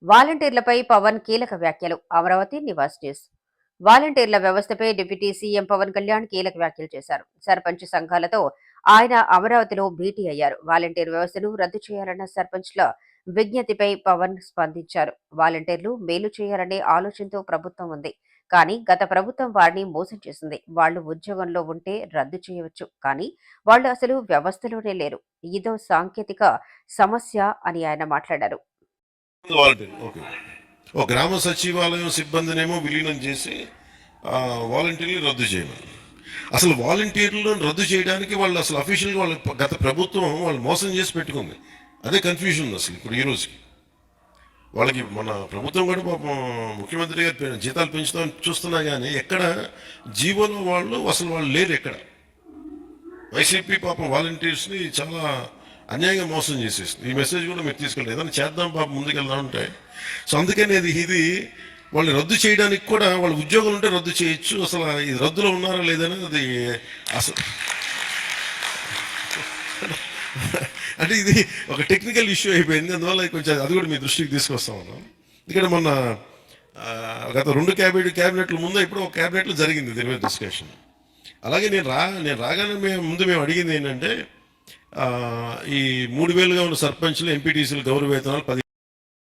వాలంటీర్లపై పవన్ కీలక వ్యాఖ్యలు. అమరావతి నివాస్ న్యూస్. వాలంటీర్ల వ్యవస్థపై డిప్యూటీ సీఎం పవన్ కళ్యాణ్ కీలక వ్యాఖ్యలు చేశారు. సర్పంచ్ సంఘాలతో ఆయన అమరావతిలో భేటీ అయ్యారు. వాలంటీర్ వ్యవస్థను రద్దు చేయాలన్న సర్పంచ్ల విజ్ఞప్తిపై పవన్ స్పందించారు. వాలంటీర్లు మేలు చేయాలనే ఆలోచనతో ప్రభుత్వం ఉంది. కానీ గత ప్రభుత్వం వారిని మోసం చేసింది. వాళ్లు ఉద్యోగంలో ఉంటే రద్దు చేయవచ్చు, కానీ వాళ్లు అసలు వ్యవస్థలోనే లేరు. ఇదో సాంకేతిక సమస్య అని ఆయన మాట్లాడారు. Volunteer okay. ఓ గ్రామ సచివాలయం సిబ్బందినేమో విలీనం చేసి వాలంటీర్లు రద్దు చేయమని. అసలు వాలంటీర్లను రద్దు చేయడానికి వాళ్ళు అసలు అఫీషియల్గా వాళ్ళ గత ప్రభుత్వం వాళ్ళు మోసం చేసి పెట్టుకుంది. అదే కన్ఫ్యూజన్ ఉంది అసలు ఇప్పుడు ఈ రోజుకి. వాళ్ళకి మన ప్రభుత్వం కూడా పాపం ముఖ్యమంత్రి గారు జీతాలు పెంచుతామని చూస్తున్నా కానీ ఎక్కడ జీవోలో వాళ్ళు లేరు ఎక్కడ. వైసీపీ పాపం వాలంటీర్స్ని చాలా అన్యాయంగా మోసం చేసేస్తుంది. ఈ మెసేజ్ కూడా మీరు తీసుకెళ్ళి ఏదైనా చేద్దాం పాపం ముందుకెళ్దాం అంటే. సో అందుకని ఇది వాళ్ళు రద్దు చేయడానికి కూడా వాళ్ళ ఉద్యోగాలు ఉంటే రద్దు చేయొచ్చు. అసలు ఇది రద్దులో ఉన్నారా లేదని అది అసలు అంటే ఇది ఒక టెక్నికల్ ఇష్యూ అయిపోయింది. అందువల్ల కొంచెం అది కూడా మీ దృష్టికి తీసుకొస్తా ఉన్నాం. ఇక్కడ మొన్న గత 2 క్యాబినెట్ల ముందు ఇప్పుడు ఒక క్యాబినెట్లో జరిగింది దీని మీద డిస్కషన్. అలాగే నేను రాగానే మేము అడిగింది ఏంటంటే ఈ 3000గా ఉన్న సర్పంచ్లు ఎంపీటీసీలు గౌరవ వేతనాలు 10